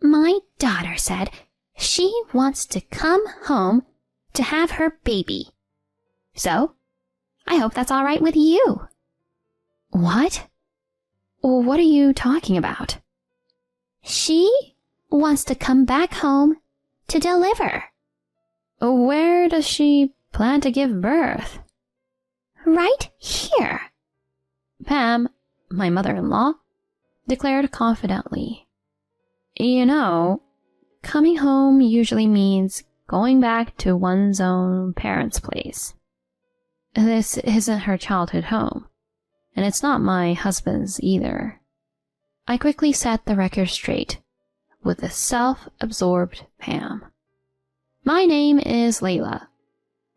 My daughter said she wants to come home to have her baby. So, I hope that's all right with you. What? What are you talking about? She wants to come back home to deliver. Where does she plan to give birth? Right here. Pam, my mother-in-law, declared confidently. You know, coming home usually means going back to one's own parents' place. This isn't her childhood home, and it's not my husband's either. I quickly set the record straight with the self-absorbed Pam. My name is Layla,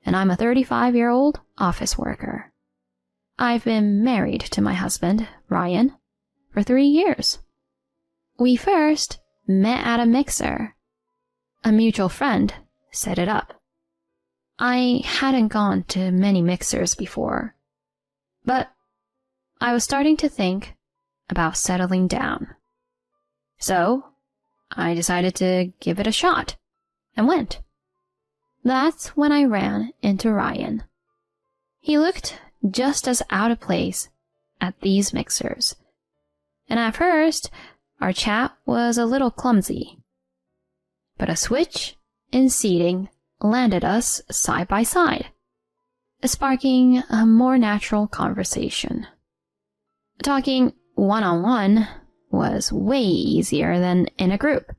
and I'm a 35-year-old office worker. I've been married to my husband, Ryan, for 3 years. We first met at a mixer. A mutual friend set it up. I hadn't gone to many mixers before, but I was starting to think about settling down. So, I decided to give it a shot, and went. That's when I ran into Ryan. He looked just as out of place at these mixers, and at first, our chat was a little clumsy. But a switch in seating landed us side by side, sparking a more natural conversation. Talking one-on-one was way easier than in a group,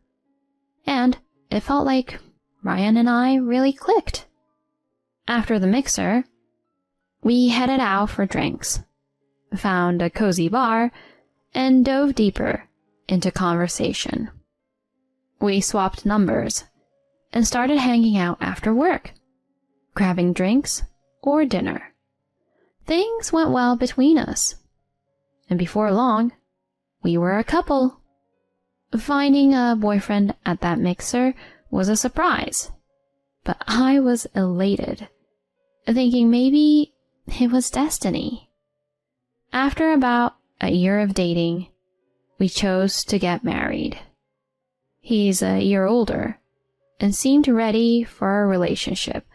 and it felt like Ryan and I really clicked. After the mixer, we headed out for drinks, found a cozy bar, and dove deeper into conversation. We swapped numbers and started hanging out after work, grabbing drinks or dinner. Things went well between us, and before long, we were a couple. Finding a boyfriend at that mixer was a surprise, but I was elated, thinking maybe it was destiny. After about a year of dating, we chose to get married. He's a year older and seemed ready for a relationship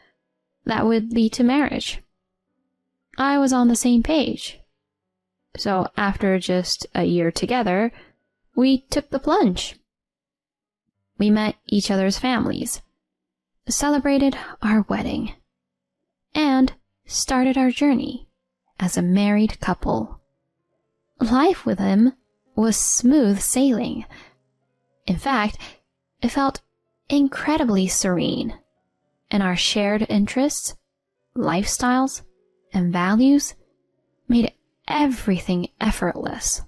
that would lead to marriage. I was on the same page. So after just a year together, we took the plunge. We met each other's families, celebrated our wedding, and started our journey as a married couple. Life with him was smooth sailing. In fact, it felt incredibly serene, and our shared interests, lifestyles, and values made everything effortless.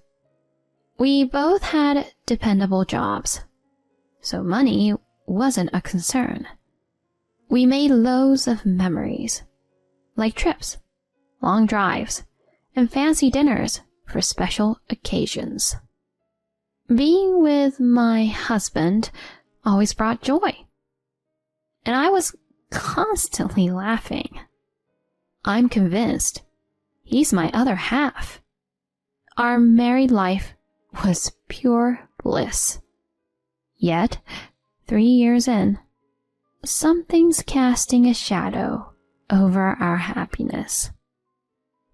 We both had dependable jobs, so money wasn't a concern. We made loads of memories, like trips, long drives, and fancy dinners for special occasions. Being with my husband always brought joy, and I was constantly laughing. I'm convinced he's my other half. Our married life was pure bliss. Yet, 3 years in, something's casting a shadow over our happiness.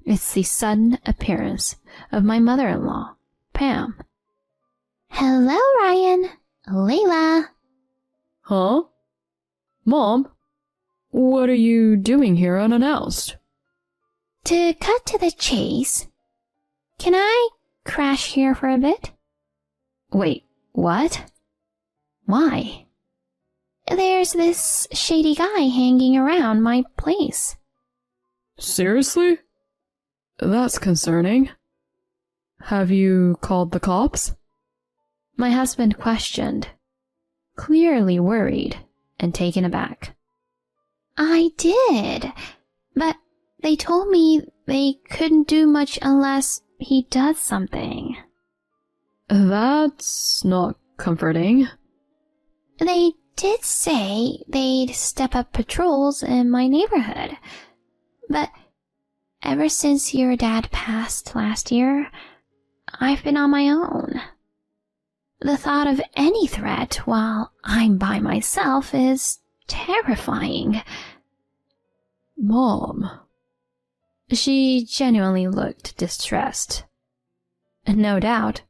It's the sudden appearance of my mother-in-law, Pam. Hello, Ryan. Layla. Huh? Mom? What are you doing here unannounced? To cut to the chase, can I crash here for a bit? Wait, what? Why? There's this shady guy hanging around my place. Seriously? That's concerning. Have you called the cops? My husband questioned, clearly worried and taken aback. I did, but they told me they couldn't do much unless he does something. That's not comforting. They did say they'd step up patrols in my neighborhood, but ever since your dad passed last year, I've been on my own. The thought of any threat while I'm by myself is terrifying. Mom. She genuinely looked distressed. No doubt,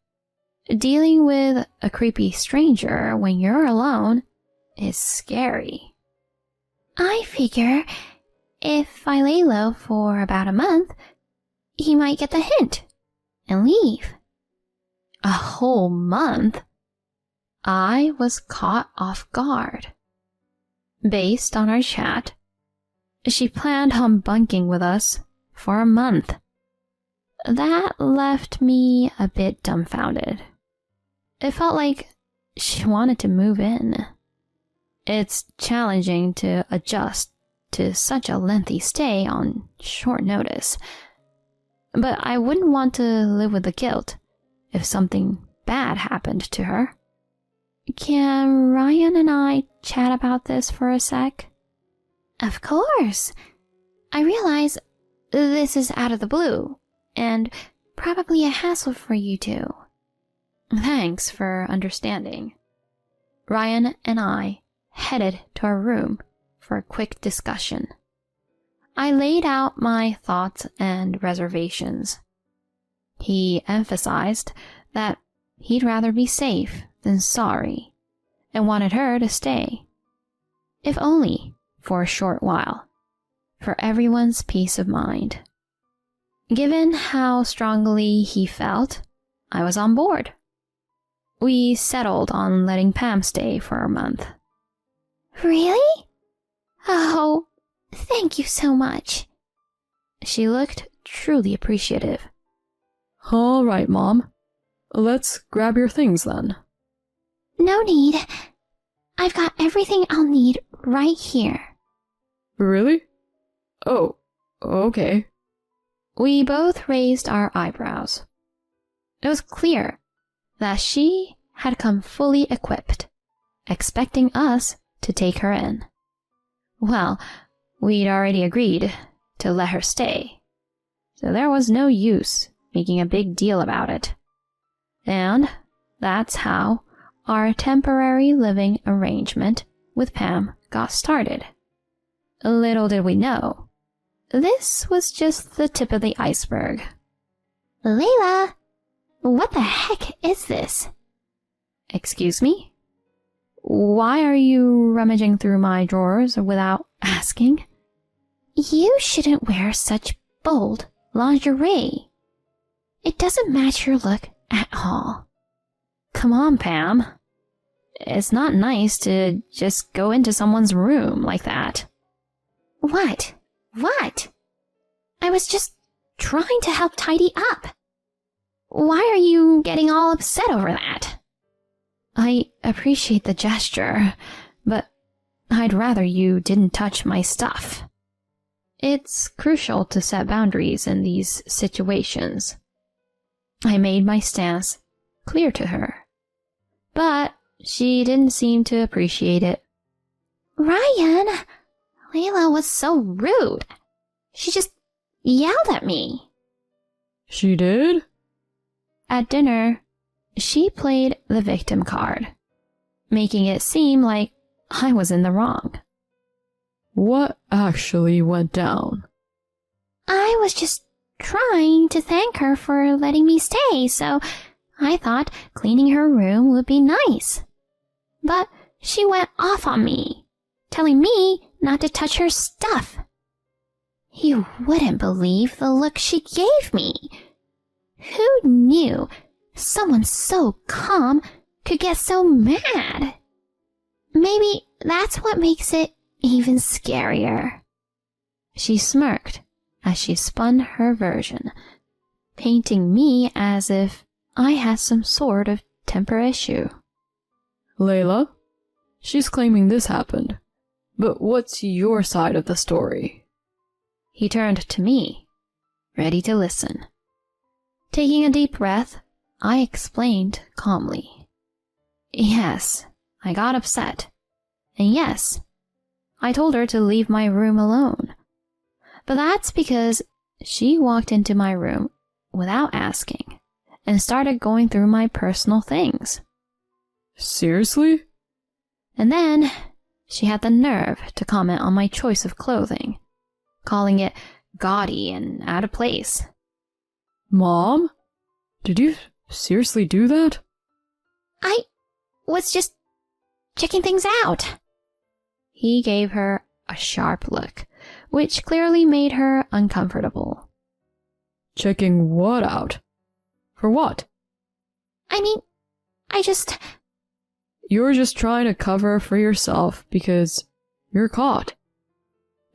dealing with a creepy stranger when you're alone is scary. I figure if I lay low for about a month, he might get the hint and leave. A whole month? I was caught off guard. Based on our chat, she planned on bunking with us for a month. That left me a bit dumbfounded. It felt like she wanted to move in. It's challenging to adjust to such a lengthy stay on short notice. But I wouldn't want to live with the guilt if something bad happened to her. Can Ryan and I chat about this for a sec? Of course. I realize this is out of the blue, and probably a hassle for you two. Thanks for understanding. Ryan and I headed to our room for a quick discussion. I laid out my thoughts and reservations. He emphasized that he'd rather be safe than sorry and wanted her to stay, if only for a short while, for everyone's peace of mind. Given how strongly he felt, I was on board. We settled on letting Pam stay for a month. Really? Oh, thank you so much. She looked truly appreciative. All right, Mom. Let's grab your things then. No need. I've got everything I'll need right here. Really? Oh, okay. We both raised our eyebrows. It was clear that she had come fully equipped, expecting us to take her in. Well, we'd already agreed to let her stay, so there was no use making a big deal about it. And that's how our temporary living arrangement with Pam got started. Little did we know, this was just the tip of the iceberg. Layla, what the heck is this? Excuse me? Why are you rummaging through my drawers without asking? You shouldn't wear such bold lingerie. It doesn't match your look at all. Come on, Pam. It's not nice to just go into someone's room like that. What? What? I was just trying to help tidy up. Why are you getting all upset over that? I appreciate the gesture, but I'd rather you didn't touch my stuff. It's crucial to set boundaries in these situations. I made my stance clear to her, but she didn't seem to appreciate it. Ryan, Layla was so rude. She just yelled at me. She did? At dinner, she played the victim card, making it seem like I was in the wrong. What actually went down? I was just trying to thank her for letting me stay, so I thought cleaning her room would be nice. But she went off on me, telling me not to touch her stuff. You wouldn't believe the look she gave me. Who knew someone so calm could get so mad? Maybe that's what makes it even scarier. She smirked as she spun her version, painting me as if I had some sort of temper issue. Layla? She's claiming this happened. But what's your side of the story? He turned to me, ready to listen. Taking a deep breath, I explained calmly. Yes, I got upset. And yes, I told her to leave my room alone. But that's because she walked into my room without asking and started going through my personal things. Seriously? And then she had the nerve to comment on my choice of clothing, calling it gaudy and out of place. Mom? Did you seriously do that? I was just checking things out. He gave her a sharp look, which clearly made her uncomfortable. Checking what out? For what? I mean, You're just trying to cover for yourself because you're caught.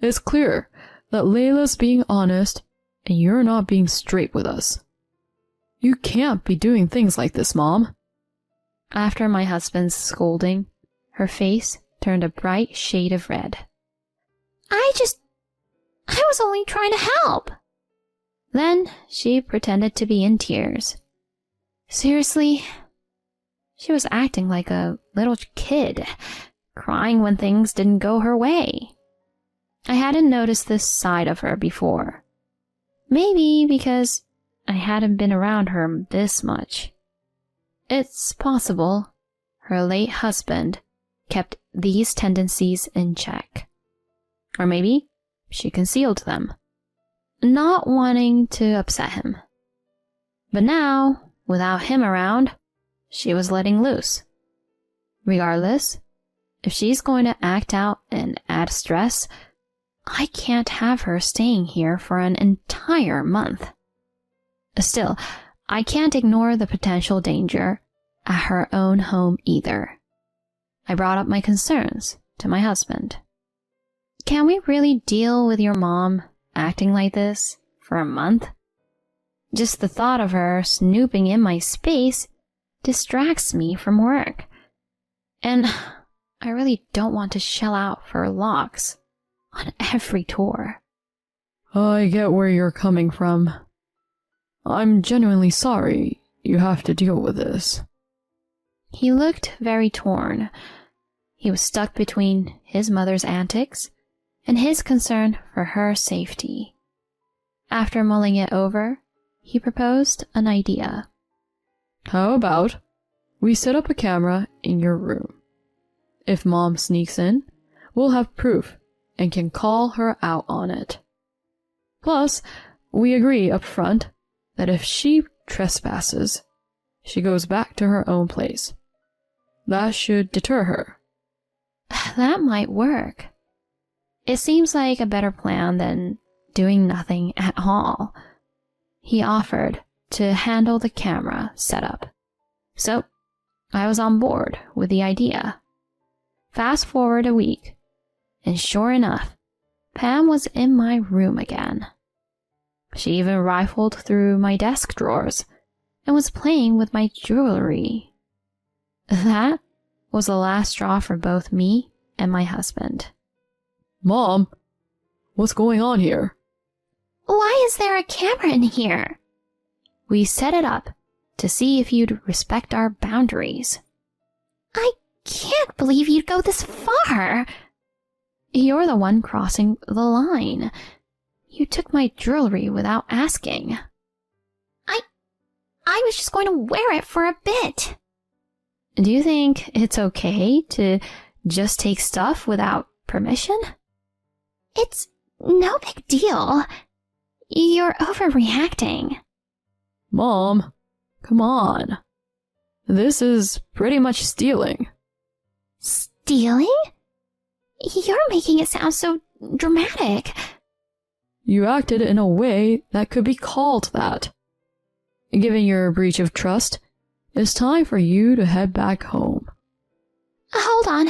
It's clear that Layla's being honest and you're not being straight with us. You can't be doing things like this, Mom. After my husband's scolding, her face turned a bright shade of red. I was only trying to help. Then she pretended to be in tears. Seriously, she was acting like a little kid, crying when things didn't go her way. I hadn't noticed this side of her before. Maybe because I hadn't been around her this much. It's possible her late husband kept these tendencies in check. Or maybe she concealed them, not wanting to upset him. But now, without him around, she was letting loose. Regardless, if she's going to act out and add stress, I can't have her staying here for an entire month. Still, I can't ignore the potential danger at her own home either. I brought up my concerns to my husband. Can we really deal with your mom acting like this for a month? Just the thought of her snooping in my space distracts me from work. And I really don't want to shell out for locks on every tour. I get where you're coming from. I'm genuinely sorry you have to deal with this. He looked very torn. He was stuck between his mother's antics and his concern for her safety. After mulling it over, he proposed an idea. How about we set up a camera in your room? If Mom sneaks in, we'll have proof and can call her out on it. Plus, we agree up front that if she trespasses, she goes back to her own place. That should deter her. That might work. It seems like a better plan than doing nothing at all. He offered to handle the camera setup. So, I was on board with the idea. Fast forward a week, and sure enough, Pam was in my room again. She even rifled through my desk drawers and was playing with my jewelry. That was the last straw for both me and my husband. Mom, what's going on here? Why is there a camera in here? We set it up to see if you'd respect our boundaries. I can't believe you'd go this far. You're the one crossing the line. You took my jewelry without asking. I was just going to wear it for a bit. Do you think it's okay to just take stuff without permission? It's no big deal. You're overreacting. Mom, come on. This is pretty much stealing. Stealing? You're making it sound so dramatic. You acted in a way that could be called that. Given your breach of trust, it's time for you to head back home. Hold on.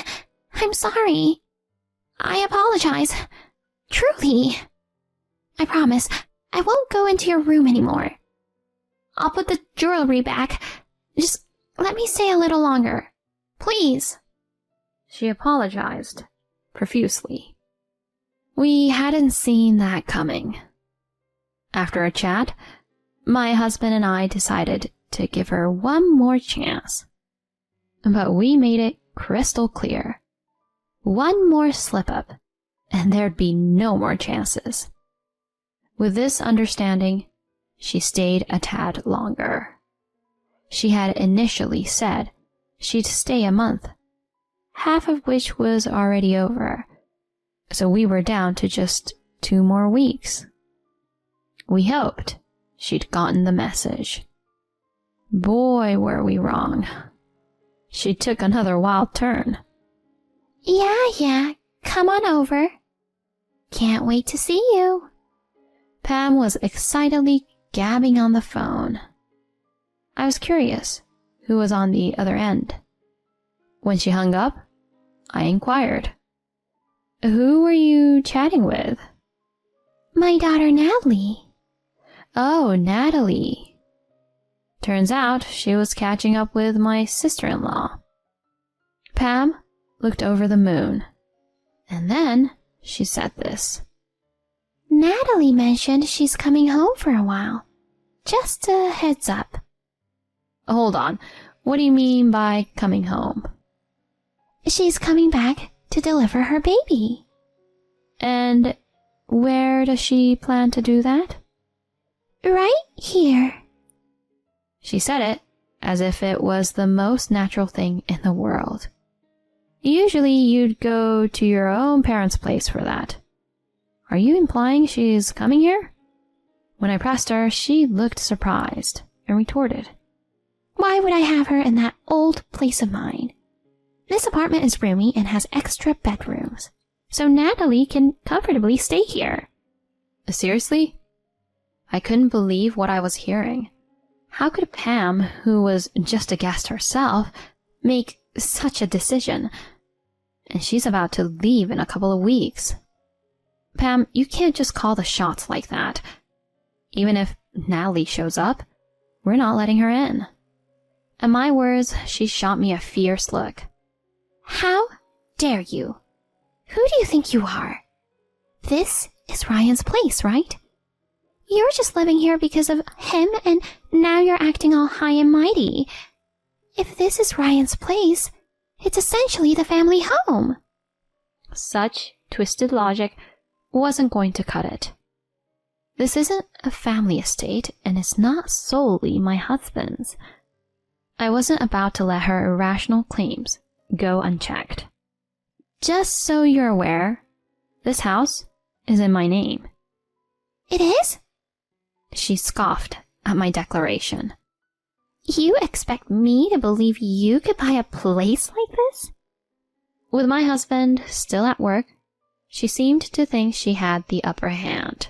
I'm sorry. I apologize. Truly. I promise I won't go into your room anymore. I'll put the jewelry back. Just let me stay a little longer. Please. She apologized profusely. We hadn't seen that coming. After a chat, my husband and I decided to give her one more chance. But we made it crystal clear. One more slip-up, and there'd be no more chances. With this understanding, she stayed a tad longer. She had initially said she'd stay a month, half of which was already over, so we were down to just 2 more weeks. We hoped she'd gotten the message. Boy, were we wrong. She took another wild turn. Yeah, come on over. Can't wait to see you. Pam was excitedly gabbing on the phone. I was curious who was on the other end. When she hung up, I inquired, "Who were you chatting with?" My daughter Natalie. Oh, Natalie. Turns out she was catching up with my sister-in-law. Pam looked over the moon, and then she said this. Natalie mentioned she's coming home for a while. Just a heads up. Hold on, what do you mean by coming home? She's coming back to deliver her baby. And where does she plan to do that? Right here. She said it as if it was the most natural thing in the world. Usually you'd go to your own parents' place for that. Are you implying she's coming here? When I pressed her, she looked surprised and retorted, Why would I have her in that old place of mine? This apartment is roomy and has extra bedrooms, so Natalie can comfortably stay here. Seriously? I couldn't believe what I was hearing. How could Pam, who was just a guest herself, make such a decision? And she's about to leave in a couple of weeks. Pam, you can't just call the shots like that. Even if Natalie shows up, we're not letting her in. At my words, she shot me a fierce look. How dare you? Who do you think you are? This is Ryan's place, right? You're just living here because of him, and now you're acting all high and mighty. If this is Ryan's place, it's essentially the family home. Such twisted logic wasn't going to cut it. This isn't a family estate, and it's not solely my husband's. I wasn't about to let her irrational claims go unchecked. Just so you're aware, this house is in my name. It is? She scoffed at my declaration. You expect me to believe you could buy a place like this? With my husband still at work, she seemed to think she had the upper hand.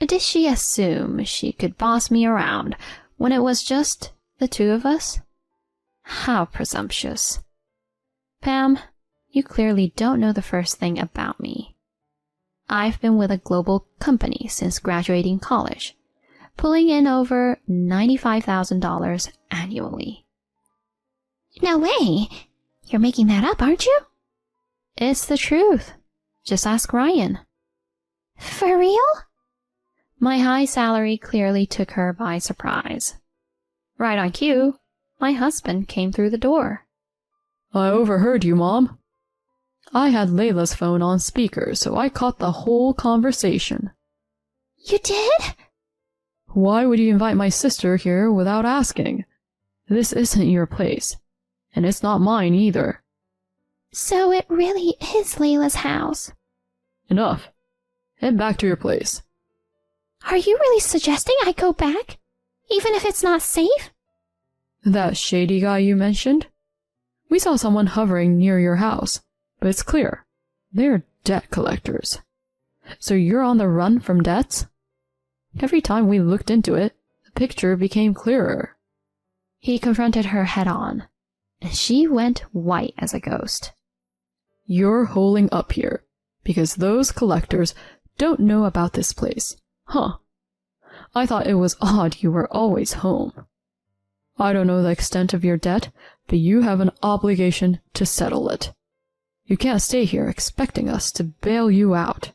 Did she assume she could boss me around when it was just the two of us? How presumptuous. Pam, you clearly don't know the first thing about me. I've been with a global company since graduating college, pulling in over $95,000 annually. No way! You're making that up, aren't you? It's the truth. Just ask Ryan. For real? My high salary clearly took her by surprise. Right on cue, my husband came through the door. I overheard you, Mom. I had Layla's phone on speaker, so I caught the whole conversation. You did? Why would you invite my sister here without asking? This isn't your place, and it's not mine either. So it really is Layla's house. Enough. Head back to your place. Are you really suggesting I go back? Even if it's not safe? That shady guy you mentioned? We saw someone hovering near your house, but it's clear. They're debt collectors. So you're on the run from debts? Every time we looked into it, the picture became clearer. He confronted her head on, and she went white as a ghost. You're holding up here, because those collectors don't know about this place. Huh. I thought it was odd you were always home. I don't know the extent of your debt, but you have an obligation to settle it. You can't stay here expecting us to bail you out.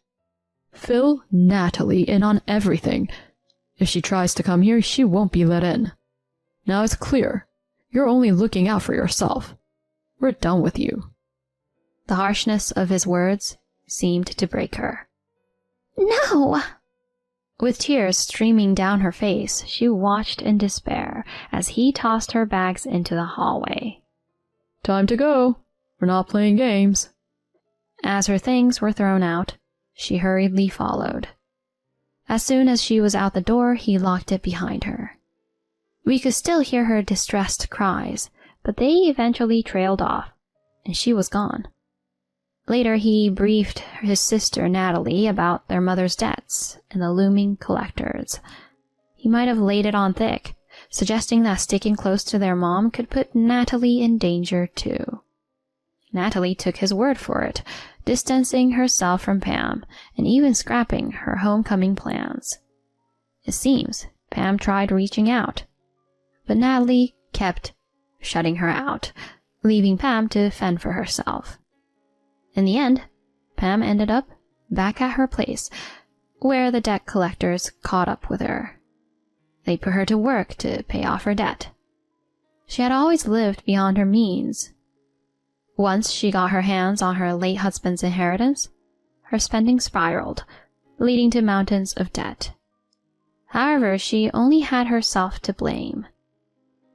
Fill Natalie in on everything. If she tries to come here, she won't be let in. Now it's clear. You're only looking out for yourself. We're done with you. The harshness of his words seemed to break her. No! With tears streaming down her face, she watched in despair as he tossed her bags into the hallway. Time to go. We're not playing games. As her things were thrown out, she hurriedly followed. As soon as she was out the door, he locked it behind her. We could still hear her distressed cries, but they eventually trailed off, and she was gone. Later, he briefed his sister Natalie about their mother's debts and the looming collectors. He might have laid it on thick, suggesting that sticking close to their mom could put Natalie in danger too. Natalie took his word for it, distancing herself from Pam and even scrapping her homecoming plans. It seems Pam tried reaching out, but Natalie kept shutting her out, leaving Pam to fend for herself. In the end, Pam ended up back at her place, where the debt collectors caught up with her. They put her to work to pay off her debt. She had always lived beyond her means. Once she got her hands on her late husband's inheritance, her spending spiraled, leading to mountains of debt. However, she only had herself to blame.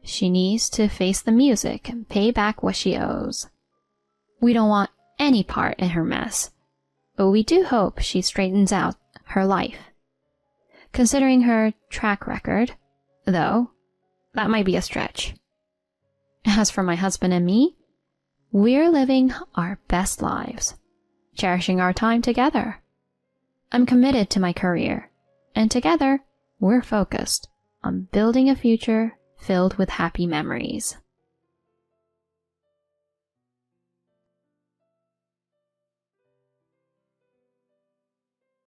She needs to face the music and pay back what she owes. We don't want any part in her mess, but we do hope she straightens out her life. Considering her track record, though, that might be a stretch. As for my husband and me, we're living our best lives, cherishing our time together. I'm committed to my career, and together, we're focused on building a future filled with happy memories.